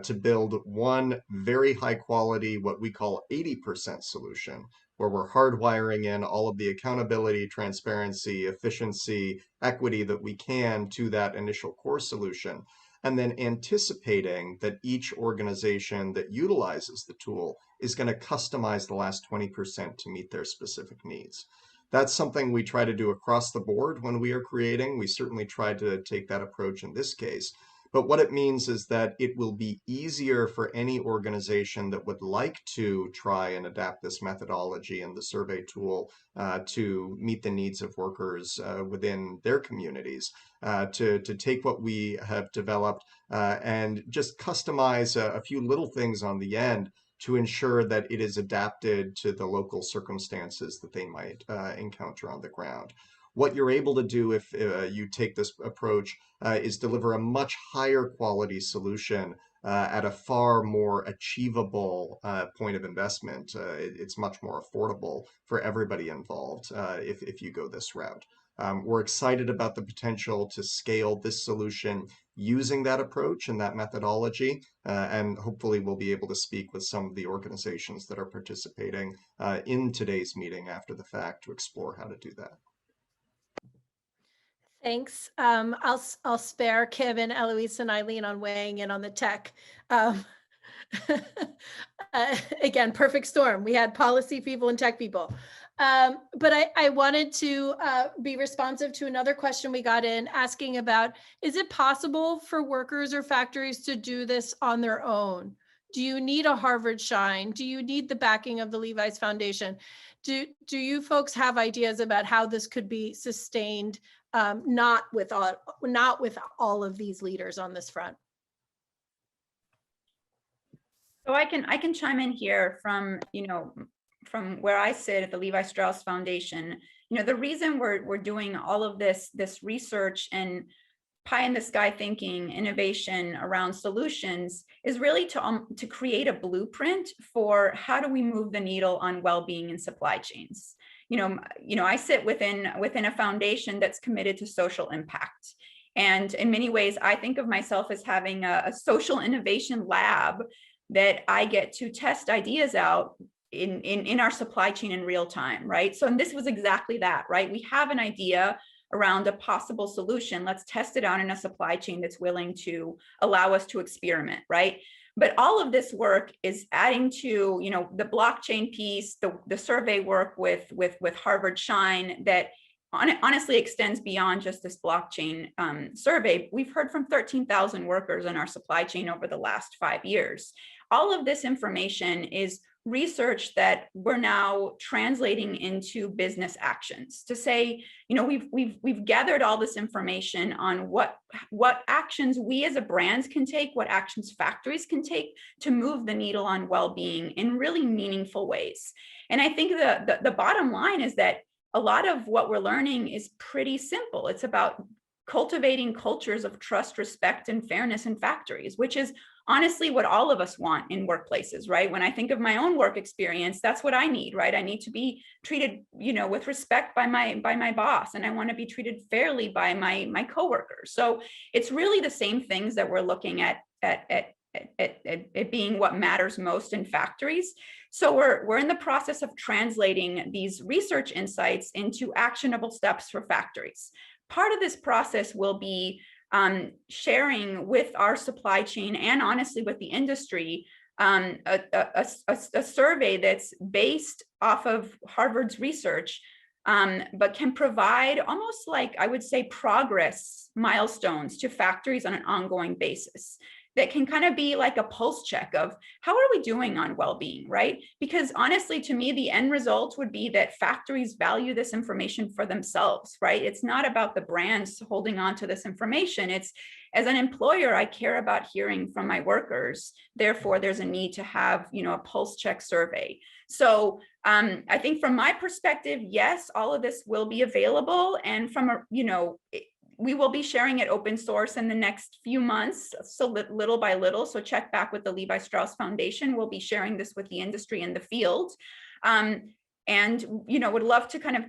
to build one very high quality, what we call 80% solution, where we're hardwiring in all of the accountability, transparency, efficiency, equity that we can to that initial core solution, and then anticipating that each organization that utilizes the tool is going to customize the last 20% to meet their specific needs. That's something we try to do across the board when we are creating. We certainly try to take that approach in this case. But what it means is that it will be easier for any organization that would like to try and adapt this methodology and the survey tool to meet the needs of workers within their communities, to take what we have developed and just customize a few little things on the end to ensure that it is adapted to the local circumstances that they might encounter on the ground. What you're able to do if you take this approach is deliver a much higher quality solution at a far more achievable point of investment. It's much more affordable for everybody involved if you go this route. We're excited about the potential to scale this solution using that approach and that methodology, and hopefully we'll be able to speak with some of the organizations that are participating in today's meeting after the fact to explore how to do that. Thanks. I'll spare Kim and Eloise and Eileen on weighing in on the tech. Again, perfect storm. We had policy people and tech people. But I wanted to be responsive to another question we got in asking about, is it possible for workers or factories to do this on their own? Do you need a Harvard Shine? Do you need the backing of the Levi's Foundation? Do you folks have ideas about how this could be sustained, not with all of these leaders on this front? So I can chime in here from, from where I sit at the Levi Strauss Foundation. The reason we're doing all of this research and pie in the sky thinking, innovation around solutions is really to create a blueprint for how do we move the needle on well-being in supply chains. I sit within a foundation that's committed to social impact. And in many ways, I think of myself as having a social innovation lab that I get to test ideas out in our supply chain in real time, right? So, and this was exactly that, right? We have an idea around a possible solution. Let's test it out in a supply chain that's willing to allow us to experiment, right? But all of this work is adding to, the blockchain piece, the survey work with Harvard Shine that honestly extends beyond just this blockchain survey. We've heard from 13,000 workers in our supply chain over the last 5 years. All of this information is research that we're now translating into business actions to say, we've gathered all this information on what actions we as a brand can take, what actions factories can take to move the needle on well-being in really meaningful ways. And I think the bottom line is that a lot of what we're learning is pretty simple. It's about cultivating cultures of trust, respect, and fairness in factories, which is honestly what all of us want in workplaces, right? When I think of my own work experience, that's what I need, right? I need to be treated, with respect by my boss, and I want to be treated fairly by my coworkers. So it's really the same things that we're looking at being what matters most in factories. So we're in the process of translating these research insights into actionable steps for factories. Part of this process will be sharing with our supply chain and honestly with the industry a survey that's based off of Harvard's research, but can provide almost like, I would say, progress milestones to factories on an ongoing basis that can kind of be like a pulse check of how are we doing on well-being, right? Because honestly, to me, the end result would be that factories value this information for themselves, right? It's not about the brands holding on to this information. It's, as an employer, I care about hearing from my workers. Therefore, there's a need to have, a pulse check survey. So I think from my perspective, yes, all of this will be available. And from we will be sharing it open source in the next few months, so little by little. So check back with the Levi Strauss Foundation. We'll be sharing this with the industry in the field. And, would love to kind of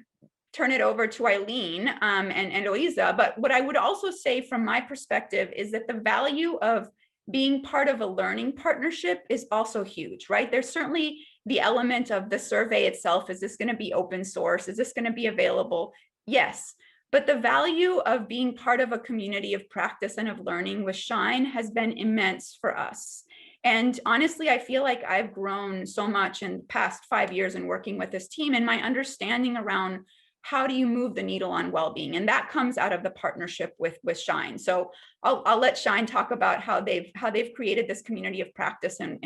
turn it over to Eileen and Eloisa. But what I would also say from my perspective is that the value of being part of a learning partnership is also huge, right? There's certainly the element of the survey itself. Is this going to be open source? Is this going to be available? Yes. But the value of being part of a community of practice and of learning with Shine has been immense for us. And honestly, I feel like I've grown so much in the past 5 years in working with this team and my understanding around how do you move the needle on well-being. And that comes out of the partnership with Shine. So I'll let Shine talk about how they've created this community of practice and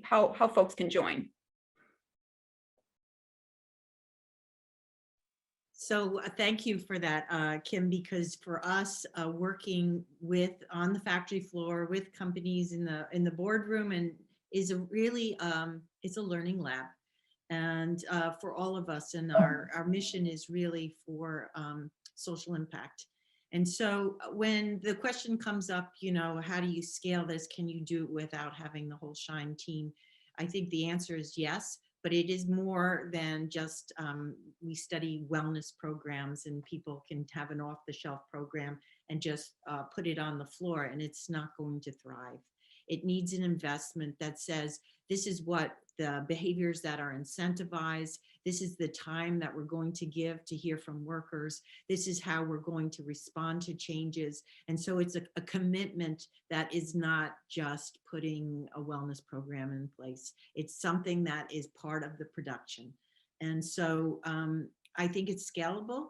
how folks can join. So thank you for that, Kim, because for us working on the factory floor with companies in the boardroom and is a really, it's a learning lab. And for all of us, and our mission is really for social impact. And so when the question comes up, you know, how do you scale this? Can you do it without having the whole Shine team? I think the answer is yes, but it is more than just we study wellness programs and people can have an off-the-shelf program and just put it on the floor, and it's not going to thrive. It needs an investment that says, this is what the behaviors that are incentivized. This is the time that we're going to give to hear from workers. This is how we're going to respond to changes. And so it's a commitment that is not just putting a wellness program in place. It's something that is part of the production. And so I think it's scalable.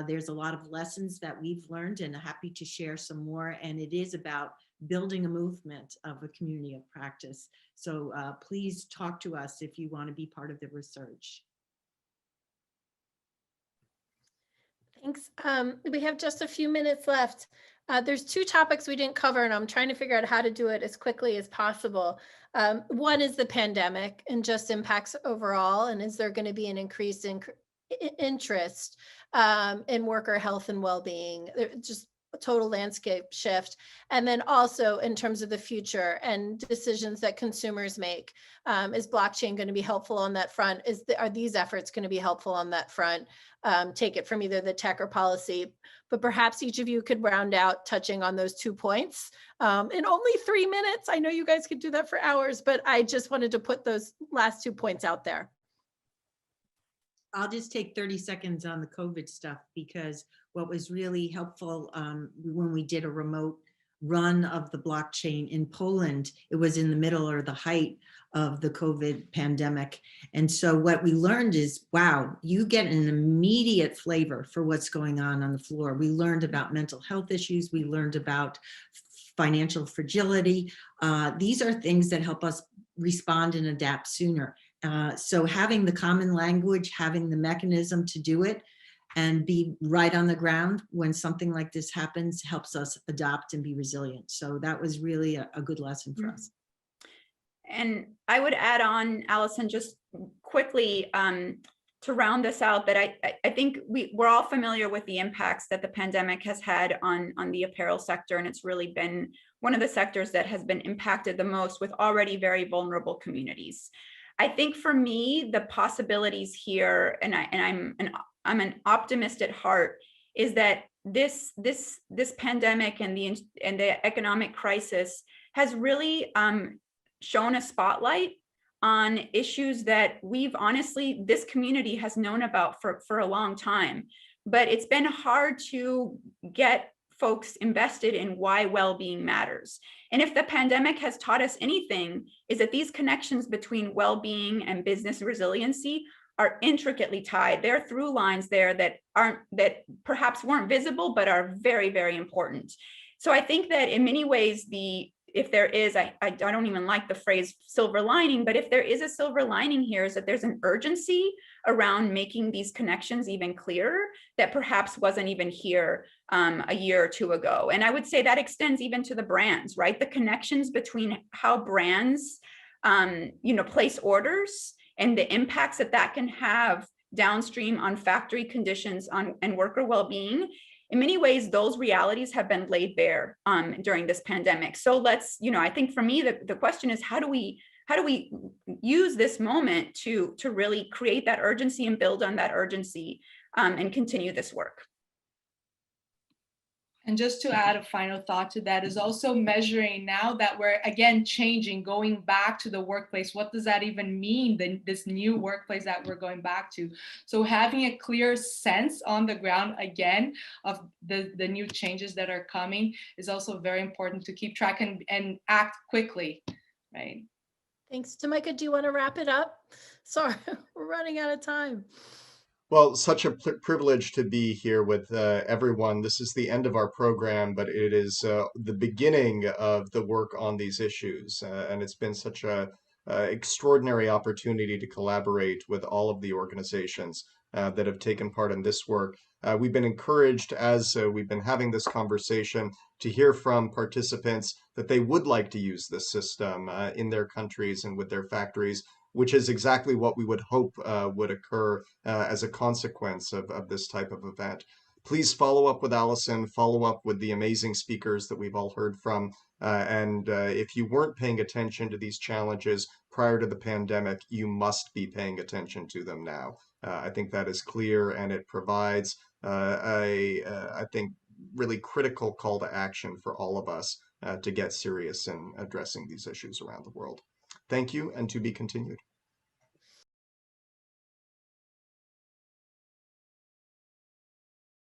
There's a lot of lessons that we've learned and happy to share some more. And it is about building a movement of a community of practice. So please talk to us if you want to be part of the research. Thanks. We have just a few minutes left. There's two topics we didn't cover, and I'm trying to figure out how to do it as quickly as possible. One is the pandemic and just impacts overall, and is there going to be an increased interest in worker health and well-being? Just a total landscape shift. And then also in terms of the future and decisions that consumers make, is blockchain going to be helpful on that front? Are these efforts going to be helpful on that front? Take it from either the tech or policy, but perhaps each of you could round out touching on those 2 points in only 3 minutes. I know you guys could do that for hours, but I just wanted to put those last 2 points out there. I'll just take 30 seconds on the COVID stuff, because what was really helpful when we did a remote run of the blockchain in Poland, it was in the middle or the height of the COVID pandemic. And so what we learned is, wow, you get an immediate flavor for what's going on the floor. We learned about mental health issues. We learned about financial fragility. These are things that help us respond and adapt sooner. So having the common language, having the mechanism to do it and be right on the ground when something like this happens helps us adopt and be resilient. So that was really a good lesson for us. And I would add on, Allison, just quickly to round this out, that I think we're all familiar with the impacts that the pandemic has had on the apparel sector. And it's really been one of the sectors that has been impacted the most, with already very vulnerable communities. I think for me, the possibilities here, and I'm an optimist at heart, is that this pandemic and the economic crisis has really shown a spotlight on issues that this community has known about for a long time, but it's been hard to get folks invested in why well-being matters. And if the pandemic has taught us anything, is that these connections between well-being and business resiliency are intricately tied. There are through lines there that perhaps weren't visible, but are very, very important. So I think that in many ways, if there is, I don't even like the phrase silver lining, but if there is a silver lining here, is that there's an urgency around making these connections even clearer that perhaps wasn't even here a year or two ago. And I would say that extends even to the brands, right? The connections between how brands, place orders and the impacts that can have downstream on factory conditions and worker well-being. In many ways, those realities have been laid bare during this pandemic. So I think for me, the question is, how do we use this moment to really create that urgency and build on that urgency and continue this work? And just to add a final thought to that, is also measuring, now that we're again changing, going back to the workplace, what does that even mean, this new workplace that we're going back to? So having a clear sense on the ground again of the new changes that are coming is also very important to keep track and act quickly, right? Thanks. Tamika, do you want to wrap it up? Sorry, we're running out of time. Well, such a privilege to be here with everyone. This is the end of our program, but it is the beginning of the work on these issues. And it's been such a extraordinary opportunity to collaborate with all of the organizations. that have taken part in this work. We've been encouraged as we've been having this conversation to hear from participants that they would like to use this system in their countries and with their factories, which is exactly what we would hope would occur as a consequence of this type of event. Please follow up with Allison, follow up with the amazing speakers that we've all heard from. And if you weren't paying attention to these challenges prior to the pandemic, you must be paying attention to them now. I think that is clear, and it provides I think, really critical call to action for all of us to get serious in addressing these issues around the world. Thank you, and to be continued.